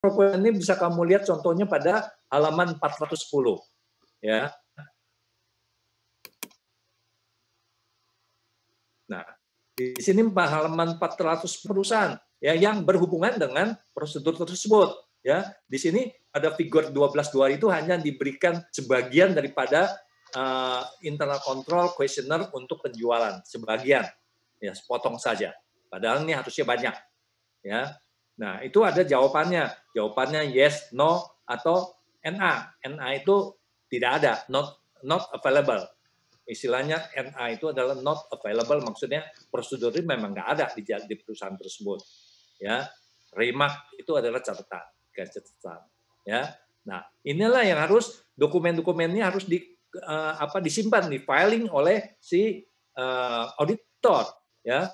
PowerPoint ini bisa kamu lihat contohnya pada halaman 410, ya. Nah, di sini halaman 400 perusahaan ya yang berhubungan dengan prosedur tersebut, ya. Di sini ada figur 12.2 itu hanya diberikan sebagian daripada internal control questionnaire untuk penjualan, sebagian. Ya, sepotong saja. Padahal ini harusnya banyak, ya. Nah, itu ada jawabannya. Jawabannya yes, no, atau NA. NA itu tidak ada, not available. Istilahnya NA itu adalah not available, maksudnya prosedur ini memang nggak ada di perusahaan tersebut. Ya, remark itu adalah catatan, ya. Nah, inilah yang harus dokumen-dokumennya harus disimpan, di filing oleh si auditor, ya.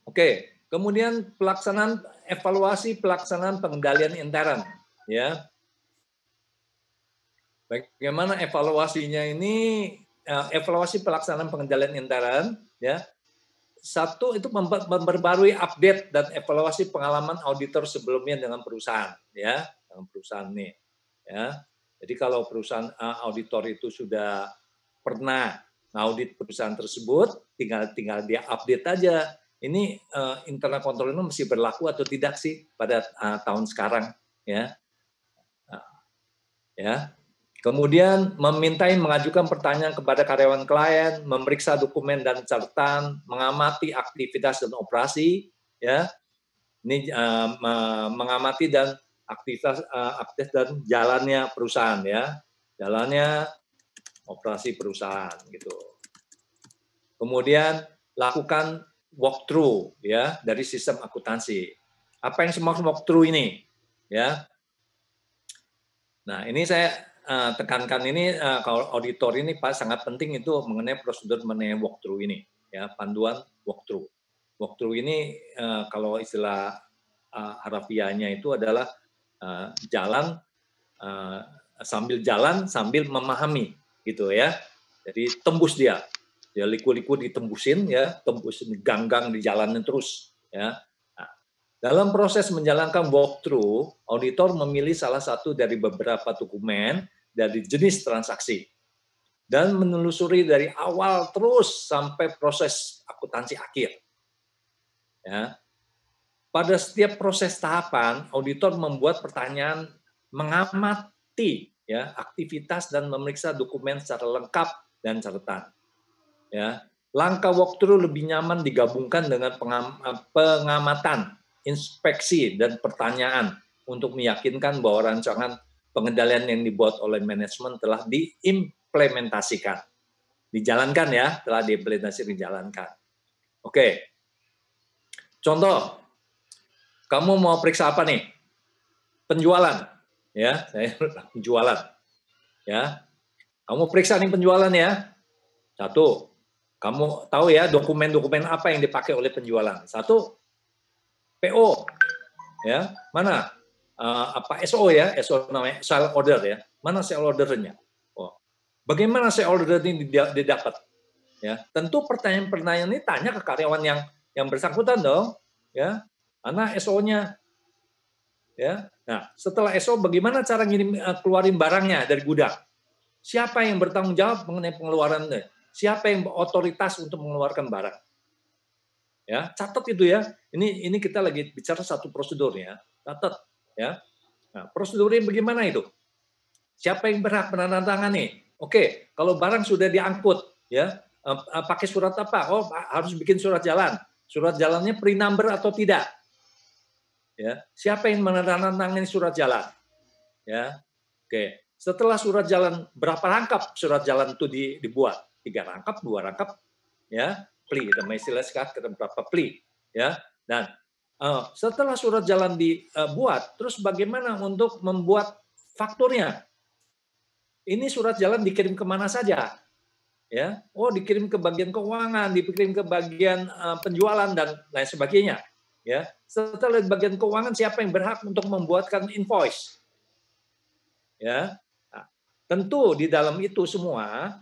Oke, kemudian evaluasi pelaksanaan pengendalian intern, ya. Bagaimana evaluasinya ini? Evaluasi pelaksanaan pengendalian intern, ya. Satu itu memperbarui update dan evaluasi pengalaman auditor sebelumnya dengan perusahaan, ya, dengan perusahaan ini, ya. Jadi kalau perusahaan auditor itu sudah pernah audit perusahaan tersebut, tinggal dia update aja. Ini internal control itu masih berlaku atau tidak sih pada tahun sekarang, ya. Ya. Kemudian mengajukan pertanyaan kepada karyawan klien, memeriksa dokumen dan catatan, mengamati aktivitas dan operasi, ya. Ini mengamati dan aktivitas dan jalannya perusahaan, ya. Jalannya operasi perusahaan gitu. Kemudian lakukan walkthrough, ya, dari sistem akuntansi. Apa yang dimaksud walkthrough ini, ya? Nah, ini saya tekankan ini kalau auditor ini sangat penting itu mengenai prosedur mengenai walkthrough ini, ya, panduan walkthrough. Walkthrough ini kalau istilah harafiahnya itu adalah jalan sambil memahami, gitu ya. Jadi tembus dia liku-liku ditembusin, ya, tembusin gang-gang dijalanin terus, ya. Dalam proses menjalankan walkthrough, auditor memilih salah satu dari beberapa dokumen dari jenis transaksi dan menelusuri dari awal terus sampai proses akuntansi akhir. Ya. Pada setiap proses tahapan, auditor membuat pertanyaan, mengamati, ya, aktivitas dan memeriksa dokumen secara lengkap dan catatan. Ya. Langkah walkthrough lebih nyaman digabungkan dengan pengamatan, inspeksi, dan pertanyaan untuk meyakinkan bahwa rancangan pengendalian yang dibuat oleh manajemen telah diimplementasikan. Dijalankan, ya, telah dijalankan. Oke. Contoh, kamu mau periksa apa nih? Penjualan, ya, saya penjualan, ya. Kamu periksa nih penjualan, ya. Satu, kamu tahu ya dokumen-dokumen apa yang dipakai oleh penjualan. Satu, PO, ya, mana SO, ya, SO namanya sale order, ya, mana sale ordernya? Oh, bagaimana sale order ini didapat? Ya, tentu pertanyaan-pertanyaan ini tanya ke karyawan yang bersangkutan dong, ya, mana SO-nya, ya. Nah, setelah SO bagaimana cara keluarin barangnya dari gudang? Siapa yang bertanggung jawab mengenai pengeluarannya? Siapa yang otoritas untuk mengeluarkan barang? Ya, catat itu, ya. Ini kita lagi bicara satu prosedur, ya. Catat, ya. Nah, prosedurnya bagaimana itu? Siapa yang berhak menandatangani? Oke, kalau barang sudah diangkut, ya, pakai surat apa? Oh, harus bikin surat jalan. Surat jalannya pre-number atau tidak? Ya, siapa yang menandatangani surat jalan? Ya. Oke, setelah surat jalan, berapa rangkap surat jalan itu dibuat? 3 rangkap, 2 rangkap, ya. Pli, namanya istilah sekarang berapa pli, ya. Dan setelah surat jalan dibuat, terus bagaimana untuk membuat fakturnya? Ini surat jalan dikirim kemana saja, ya? Oh, dikirim ke bagian keuangan, dikirim ke bagian penjualan dan lain sebagainya, ya. Setelah bagian keuangan, siapa yang berhak untuk membuatkan invoice, ya? Nah, tentu di dalam itu semua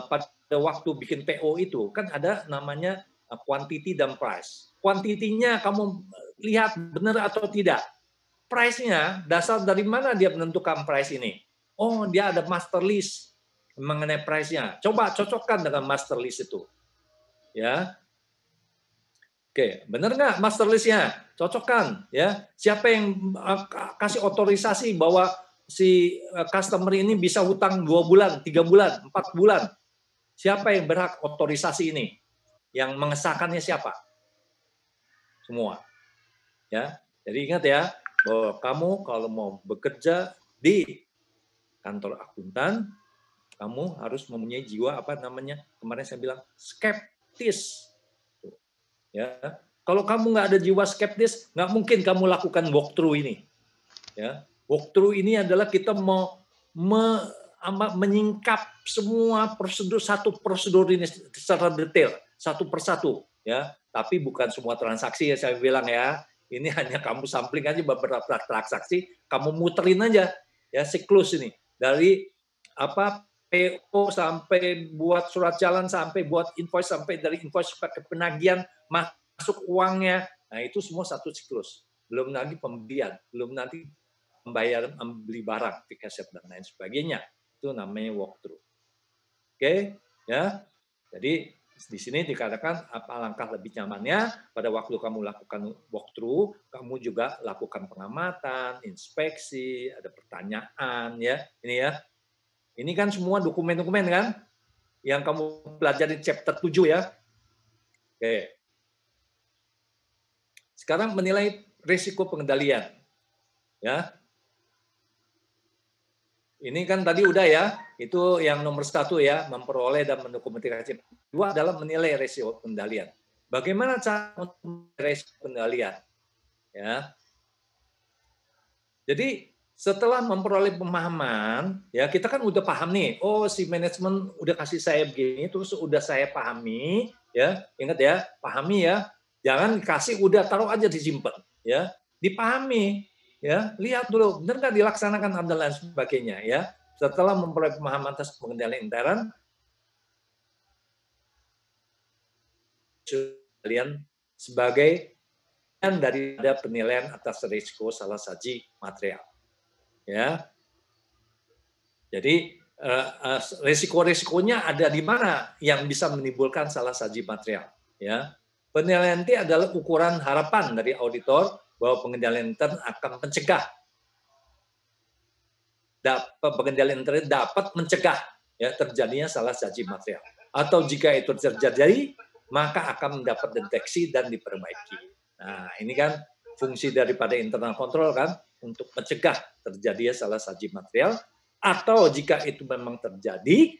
pada waktu bikin PO itu kan ada namanya quantity dan price. Kuantitinya kamu lihat benar atau tidak. Price-nya, dasar dari mana dia menentukan price ini? Oh, dia ada master list mengenai price-nya. Coba cocokkan dengan master list itu. Ya, oke, benar nggak master list-nya? Cocokkan, ya. Siapa yang kasih otorisasi bahwa si customer ini bisa hutang 2 bulan, 3 bulan, 4 bulan? Siapa yang berhak otorisasi ini? Yang mengesahkannya siapa? Semua. Ya, jadi ingat ya, bahwa kamu kalau mau bekerja di kantor akuntan, kamu harus mempunyai jiwa apa namanya? Kemarin saya bilang skeptis. Ya, kalau kamu nggak ada jiwa skeptis, nggak mungkin kamu lakukan walkthrough ini. Ya, walkthrough ini adalah kita mau menyingkap semua prosedur, satu prosedur ini secara detail, satu persatu. Ya, tapi bukan semua transaksi ya saya bilang ya. Ini hanya kamu sampling aja beberapa transaksi, kamu muterin aja ya siklus ini dari apa PO sampai buat surat jalan sampai buat invoice sampai dari invoice ke penagihan masuk uangnya. Nah, itu semua satu siklus. Belum lagi pembelian, belum nanti pembayaran membeli barang, tiket dan lain sebagainya. Itu namanya walkthrough. Oke, ya. Jadi di sini dikatakan apa langkah lebih nyamannya pada waktu kamu lakukan walkthrough, kamu juga lakukan pengamatan, inspeksi, ada pertanyaan ya. Ini ya. Ini kan semua dokumen-dokumen kan yang kamu pelajari chapter 7 ya. Oke. Sekarang menilai risiko pengendalian. Ya. Ini kan tadi udah ya, itu yang nomor 1 ya, memperoleh dan mendokumentasikan. 2 adalah menilai risiko pengendalian. Bagaimana cara menilai risiko pengendalian? Ya. Jadi setelah memperoleh pemahaman, ya kita kan udah paham nih, oh si manajemen udah kasih saya begini, terus udah saya pahami, ya ingat ya, pahami ya, jangan kasih udah taruh aja disimpan, ya dipahami, ya lihat dulu benar nggak dilaksanakan dan lain sebagainya, ya setelah memperoleh pemahaman atas pengendalian intern, kalian sebagai daripada penilaian atas risiko salah saji material. Ya, jadi risiko-risikonya ada di mana yang bisa menimbulkan salah saji material. Ya, penilaian T adalah ukuran harapan dari auditor bahwa pengendalian intern akan mencegah, pengendalian intern dapat mencegah ya terjadinya salah saji material. Atau jika itu terjadi, maka akan mendapat deteksi dan diperbaiki. Nah, ini kan fungsi daripada internal control kan untuk mencegah terjadinya salah saji material, atau jika itu memang terjadi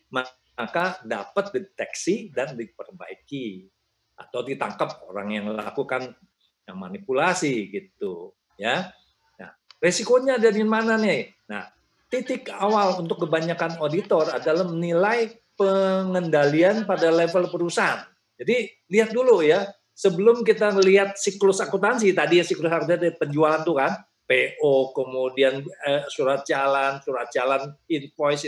maka dapat deteksi dan diperbaiki atau ditangkap orang yang melakukan yang manipulasi gitu ya. Nah, resikonya ada di mana nih? Nah, titik awal untuk kebanyakan auditor adalah menilai pengendalian pada level perusahaan. Jadi lihat dulu ya, sebelum kita melihat siklus akuntansi tadi ya, siklus akuntansi penjualan tuh kan, PO, kemudian surat jalan, invoice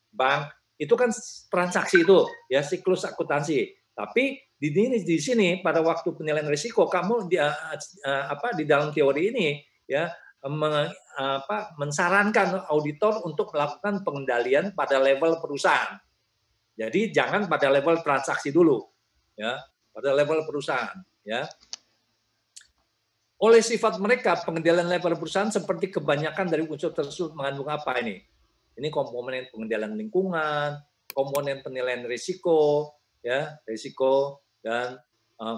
bank, itu kan transaksi itu ya siklus akuntansi. Tapi di sini pada waktu penilaian risiko kamu di dalam teori ini ya mensarankan auditor untuk melakukan pengendalian pada level perusahaan. Jadi jangan pada level transaksi dulu. Ya, pada level perusahaan, ya. Oleh sifat mereka, pengendalian level perusahaan seperti kebanyakan dari unsur tersebut mengandung apa ini? Ini komponen pengendalian lingkungan, komponen penilaian risiko, ya, risiko dan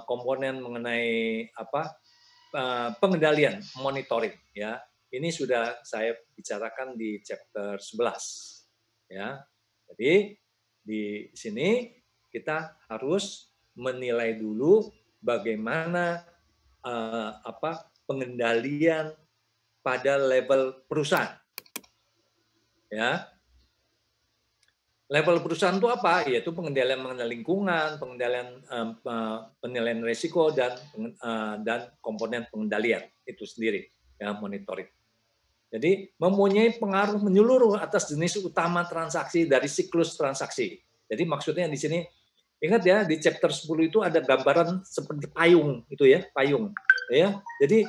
komponen mengenai pengendalian, monitoring, ya. Ini sudah saya bicarakan di chapter 11, ya. Jadi di sini kita harus menilai dulu bagaimana pengendalian pada level perusahaan. Ya. Level perusahaan itu apa? Yaitu pengendalian mengenai lingkungan, penilaian risiko dan komponen pengendalian itu sendiri, ya, monitoring. Jadi mempunyai pengaruh menyeluruh atas jenis utama transaksi dari siklus transaksi. Jadi maksudnya di sini ingat ya, di chapter 10 itu ada gambaran seperti payung itu ya, payung. ya. Jadi